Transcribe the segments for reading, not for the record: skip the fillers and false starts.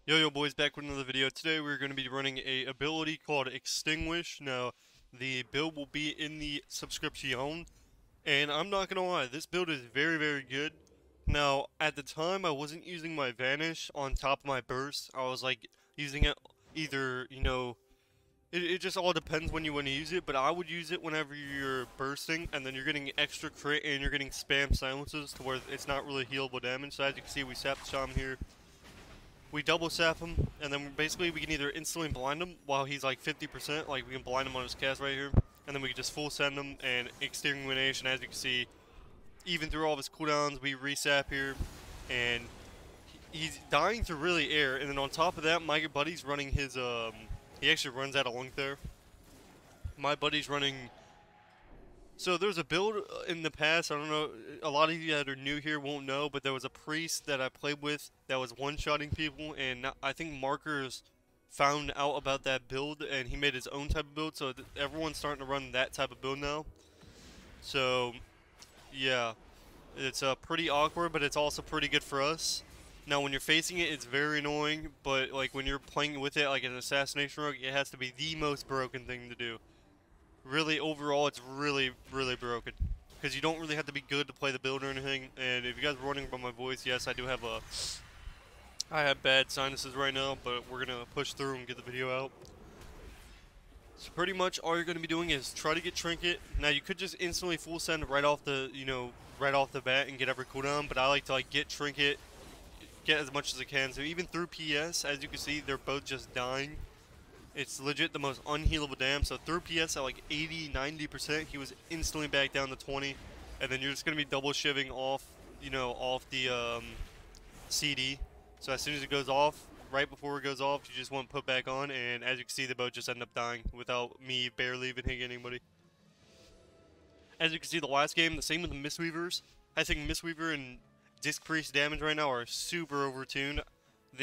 Yo boys, back with another video. Today we're going to be running a ability called Extinguish. Now, the build will be in the subscription, and I'm not gonna lie, this build is very good. Now, at the time I wasn't using my Vanish on top of my burst. I was like using it either, it just all depends when you want to use it, but I would use it whenever you're bursting, and then you're getting extra crit and you're getting spam silences to where it's not really healable damage. So as you can see, we sap the Sham here. We double sap him, and then basically we can either instantly blind him while he's like 50%, like we can blind him on his cast right here, and then we can just full send him and extermination. As you can see, even through all of his cooldowns, we resap here, and he's dying through really air. And then on top of that, my buddy's running his he actually runs out of link there. My buddy's running. So there's a build in the past, I don't know, a lot of you that are new here won't know, but there was a priest that I played with that was one-shotting people, and I think Markers found out about that build, and he made his own type of build, so everyone's starting to run that type of build now. So, yeah, it's pretty awkward, but it's also pretty good for us. Now, when you're facing it, it's very annoying, but like when you're playing with it like an assassination rogue, it has to be the most broken thing to do. Really, overall, it's really broken. Because you don't really have to be good to play the build or anything. And if you guys are wondering about my voice, yes, I have bad sinuses right now, but we're gonna push through and get the video out. So pretty much all you're gonna be doing is try to get Trinket. Now you could just instantly full send right off the, right off the bat and get every cooldown, but I like to get Trinket, get as much as I can. So even through PS, as you can see, they're both just dying. It's legit the most unhealable damage. So through PS at like 80-90%, he was instantly back down to 20, and then you're just gonna be double shivving off, off the CD. So as soon as it goes off, right before it goes off, you just want to put back on, and as you can see, the boat just end up dying without me barely even hitting anybody. As you can see, the last game, the same with the Mistweavers. I think Mistweaver and Disc Priest damage right now are super overtuned.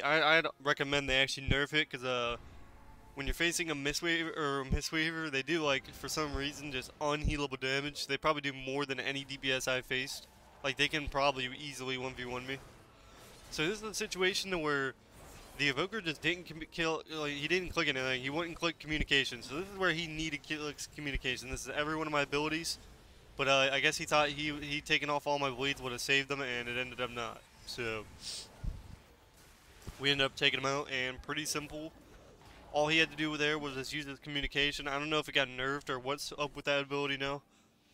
I'd recommend they actually nerf it, because when you're facing a Mistweaver, they do, like, for some reason, just unhealable damage. They probably do more than any DPS I've faced. Like, they can probably easily 1v1 me. So this is the situation where the Evoker just didn't kill, like, he didn't click anything. He wouldn't click communication. So this is where he needed communication. This is every one of my abilities. But I guess he thought he taking off all my bleeds would have saved them, and it ended up not. So we ended up taking him out, and pretty simple. All he had to do there was just use his communication. I don't know if it got nerfed or what's up with that ability now,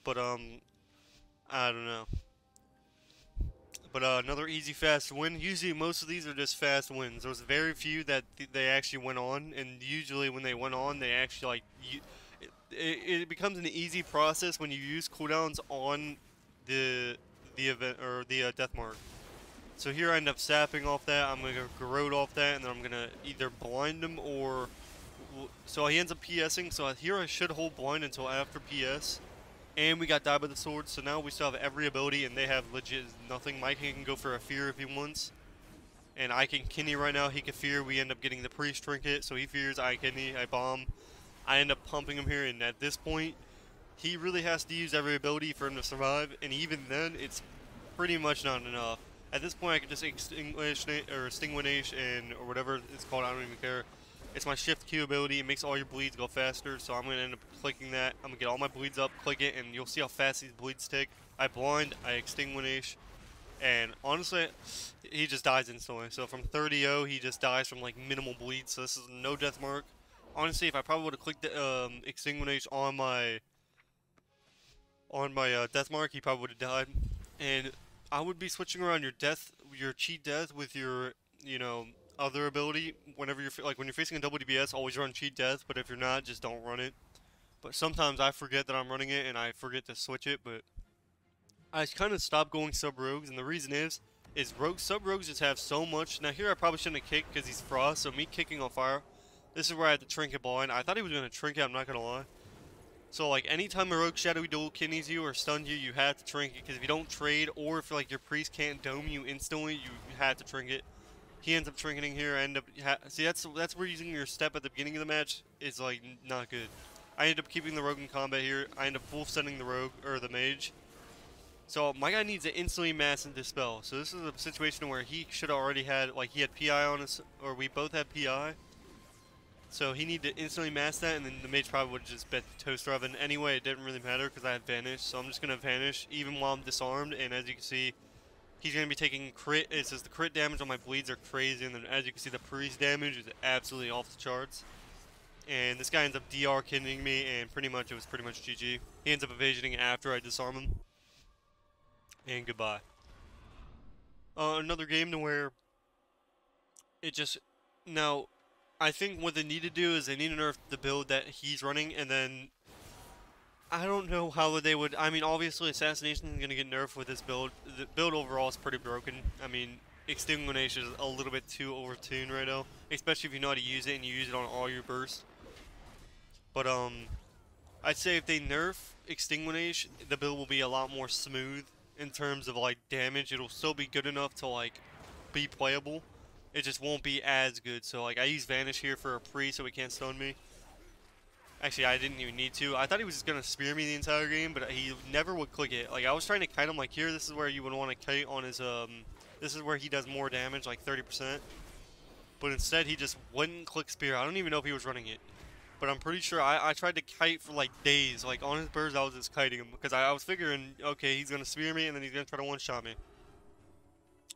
but I don't know. But another easy fast win. Usually most of these are just fast wins. There's very few that they actually went on, and usually when they went on, they actually it becomes an easy process when you use cooldowns on the event or the death mark. So here I end up sapping off that, I'm going to Garrote off that, and then I'm going to either blind him or... So he ends up PSing, so here I should hold blind until after PS. And we got died by the sword, so now we still have every ability, and they have legit nothing. Mike can go for a fear if he wants. And I can Kinney right now, he can fear, we end up getting the priest trinket, so he fears, I Kinney, I bomb. I end up pumping him here, and at this point, he really has to use every ability for him to survive, and even then, it's pretty much not enough. At this point, I can just extinguish or whatever it's called. I don't even care. It's my shift Q ability. It makes all your bleeds go faster. So I'm gonna end up clicking that. I'm gonna get all my bleeds up, click it, and you'll see how fast these bleeds take. I blind, I extinguish, and honestly, he just dies instantly. So from 30-0, he just dies from like minimal bleeds. So this is no death mark. Honestly, if I probably would have clicked the extinguish on my death mark, he probably would have died. And I would be switching around your cheat death with your, other ability. Whenever when you're facing a double DPS, always run cheat death. But if you're not, just don't run it. But sometimes I forget that I'm running it and I forget to switch it. But I kind of stopped going sub rogues, and the reason is sub rogues just have so much. Now here I probably shouldn't have kicked because he's frost. So me kicking on fire. This is where I had to trinket blind. I thought he was gonna trinket. I'm not gonna lie. So, like, anytime a rogue shadowy duel kidneys you or stuns you, you have to trinket, because if you don't trade, or if, like, your priest can't dome you instantly, you had to trinket. He ends up trinketing here, I end up, see, that's where using your step at the beginning of the match is, like, not good. I end up keeping the rogue in combat here, I end up full sending the rogue, or the mage. So my guy needs to instantly mass and dispel. So this is a situation where he should have already had, like, he had PI on us, or we both had PI. So he needed to instantly mass that, and then the mage probably would have just bet the toaster oven. Anyway, it didn't really matter because I had vanish, so I'm just gonna vanish even while I'm disarmed. And as you can see, he's gonna be taking crit. It says the crit damage on my bleeds are crazy, and then as you can see, the priest damage is absolutely off the charts. And this guy ends up DR killing me, and pretty much it was pretty much GG. He ends up evasioning after I disarm him, and goodbye. Another game to where it just now. I think what they need to do is they need to nerf the build that he's running, and then I don't know how they would. I mean, obviously, Assassination is going to get nerfed with this build. The build overall is pretty broken. I mean, Extinguish is a little bit too overtuned right now, especially if you know how to use it and you use it on all your bursts. But I'd say if they nerf Extinguish, the build will be a lot more smooth in terms of like damage. It'll still be good enough to like be playable. It just won't be as good. So like I use Vanish here for a pre so he can't stun me. Actually, I didn't even need to. I thought he was just gonna spear me the entire game, but he never would click it. Like I was trying to kite him like here, this is where you would want to kite on his this is where he does more damage, like 30%. But instead he just wouldn't click spear. I don't even know if he was running it. But I'm pretty sure I tried to kite for like days. Like on his burst I was just kiting him because I was figuring, okay, he's gonna spear me and then he's gonna try to one-shot me.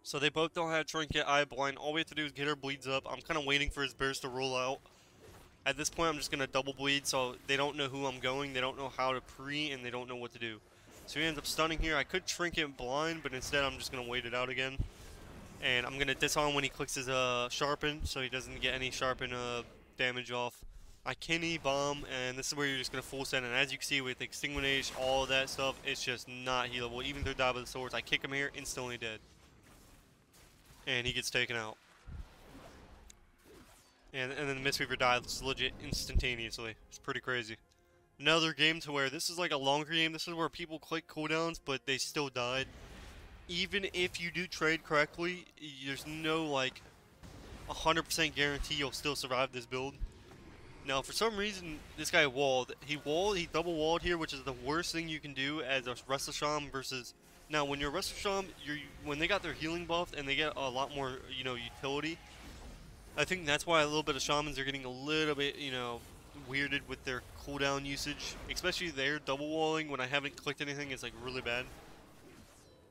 So they both don't have Trinket, I have Blind. All we have to do is get our bleeds up. I'm kind of waiting for his burst to roll out. At this point, I'm just going to double bleed, so they don't know who I'm going, they don't know how to pre, and they don't know what to do. So he ends up stunning here. I could Trinket Blind, but instead I'm just going to wait it out again. And I'm going to disarm when he clicks his Sharpen, so he doesn't get any Sharpen damage off. I can E-Bomb, and this is where you're just going to full send. And as you can see with Extinguish, all of that stuff, it's just not healable. Even through Dive of the Swords, I kick him here, instantly dead. And he gets taken out. And then the Mistweaver dies legit instantaneously. It's pretty crazy. Another game to where this is like a longer game. This is where people click cooldowns, but they still died. Even if you do trade correctly, there's no like 100% guarantee you'll still survive this build. Now, for some reason, this guy walled. He double walled here, which is the worst thing you can do as a Restless Shaman versus. Now, when you're a Restless Shaman, when they got their healing buffed and they get a lot more, you know, utility. I think that's why a little bit of shamans are getting a little bit, you know, weirded with their cooldown usage. Especially their double walling when I haven't clicked anything is like really bad.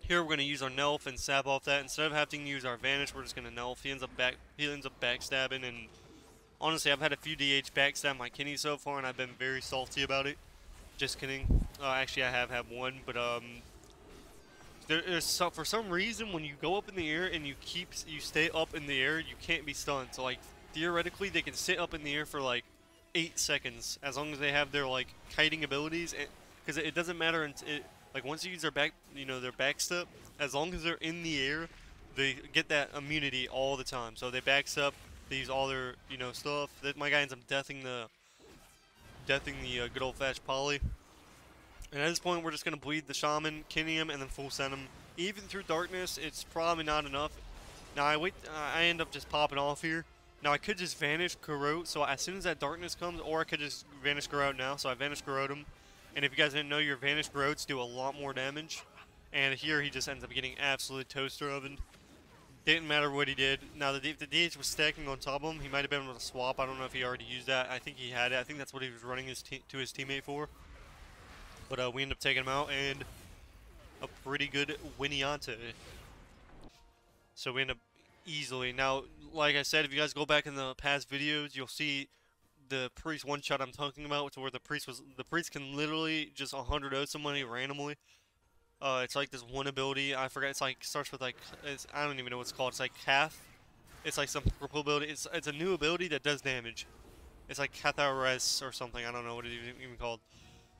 Here we're going to use our Nelf and sap off that. Instead of having to use our Vanish, we're just going to Nelf. He ends up backstabbing, and honestly, I've had a few DH backstab my Kenny so far, and I've been very salty about it. Just kidding. Actually, I have had one, but for some reason, when you go up in the air and you stay up in the air, you can't be stunned. So like theoretically, they can sit up in the air for like 8 seconds as long as they have their like kiting abilities. Because it doesn't matter like once you use their their backstep, as long as they're in the air, they get that immunity all the time. So they backstep, they use all their stuff. My guy ends up deathing the good old fashioned poly. And at this point, we're just going to bleed the Shaman, Kenny him, and then full send him. Even through darkness, it's probably not enough. Now, I end up just popping off here. Now, I could just Vanish Garrote, so as soon as that darkness comes, or I could just Vanish Garrote now. So I Vanish Garrote him. And if you guys didn't know, your Vanish Garrotes do a lot more damage. And here, he just ends up getting absolute toaster oven. Didn't matter what he did. Now, if the DH was stacking on top of him, he might have been able to swap. I don't know if he already used that. I think he had it. I think that's what he was running to his teammate for. But we end up taking him out, and a pretty good Winiante. So we end up easily. Now, like I said, if you guys go back in the past videos, you'll see the priest one-shot I'm talking about, which where the priest can literally just 100-0 somebody randomly. It's like this one ability, I forget, it's like, starts with like, I don't even know what it's called, it's like Cath. It's like some purple ability, it's a new ability that does damage. It's like Cathares or something, I don't know what it's even called.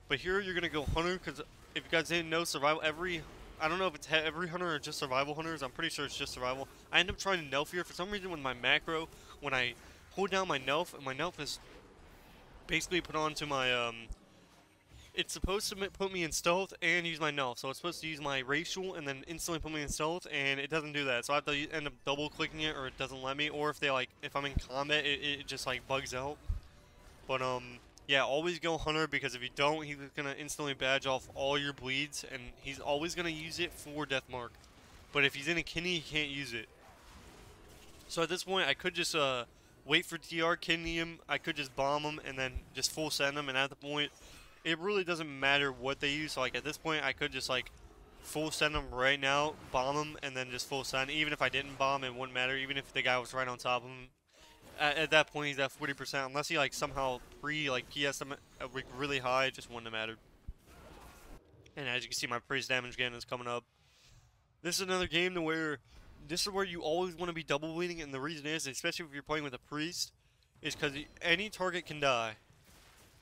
But here you're going to go Hunter, because if you guys didn't know, survival, I don't know if it's every Hunter or just survival Hunters, I'm pretty sure it's just survival. I end up trying to Nelf here, for some reason with my macro, when I hold down my Nelf, and my Nelf is basically put onto my, it's supposed to put me in stealth and use my Nelf, so it's supposed to use my racial and then instantly put me in stealth, and it doesn't do that, so I have to end up double clicking it, or it doesn't let me, or if I'm in combat, it just like bugs out. But Yeah, always go Hunter, because if you don't, he's gonna instantly badge off all your bleeds, and he's always gonna use it for Deathmark. But if he's in a kidney, he can't use it. So at this point, I could just wait for TR, kidney him. I could just bomb him and then just full send him. And at the point, it really doesn't matter what they use. So like at this point, I could just like full send him right now, bomb him, and then just full send. Even if I didn't bomb, it wouldn't matter. Even if the guy was right on top of him, at that point he's at 40%. Unless he like somehow PS him really high, it just wouldn't have mattered. And as you can see, my priest damage again is coming up. This is another game to where this is where you always want to be double bleeding, and the reason is, especially if you're playing with a priest, is because any target can die.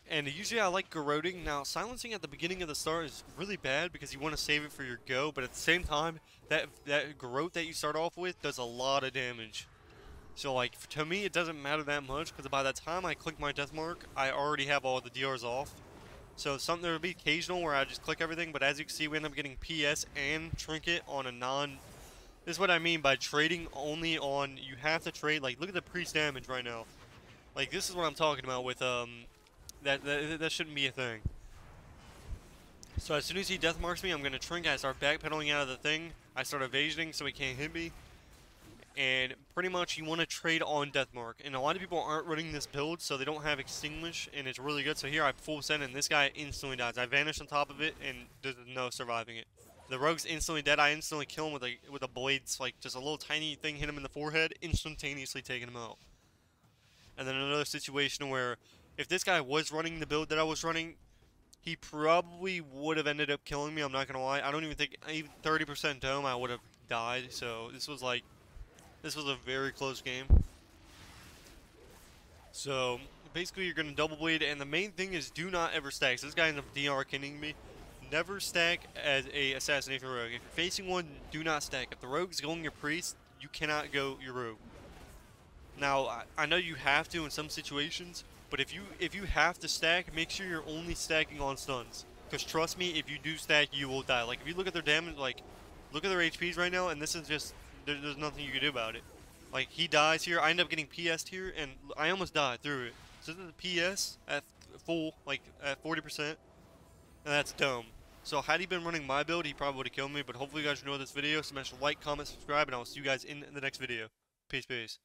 And usually I like garroting. Now, silencing at the beginning of the start is really bad because you want to save it for your go, but at the same time, that garrote that you start off with does a lot of damage. So like, to me, it doesn't matter that much, because by the time I click my death mark, I already have all the DRs off. So there will be occasional where I just click everything, but as you can see, we end up getting PS and Trinket on a This is what I mean by trading only on, you have to trade, like, look at the priest damage right now. Like, this is what I'm talking about with, that shouldn't be a thing. So as soon as he death marks me, I'm going to Trinket, I start backpedaling out of the thing, I start evasioning so he can't hit me. And pretty much you want to trade on Deathmark. And a lot of people aren't running this build, so they don't have Extinguish, and it's really good. So here I full send, and this guy instantly dies. I vanish on top of it, and there's no surviving it. The rogue's instantly dead. I instantly kill him with a blade, like just a little tiny thing hit him in the forehead, instantaneously taking him out. And then another situation where if this guy was running the build that I was running, he probably would have ended up killing me. I'm not gonna lie. I don't even think even 30% dome I would have died. So this was a very close game. So basically you're gonna double bleed, and the main thing is do not ever stack. So this guy ended up DR killing me. Never stack as a assassination rogue. If you're facing one, do not stack. If the rogue's going your priest, you cannot go your rogue. Now I know you have to in some situations, but if you have to stack, make sure you're only stacking on stuns. Because trust me, if you do stack, you will die. Like if you look at their damage, like look at their HPs right now, and this is just there's nothing you can do about it. Like he dies here, I end up getting PS'd here, and I almost died through it. So this is a PS at full, like at 40%, and that's dome. So had he been running my build, he probably would have killed me, but hopefully you guys enjoyed this video. Smash like, comment, subscribe, and I will see you guys in the next video. Peace, peace.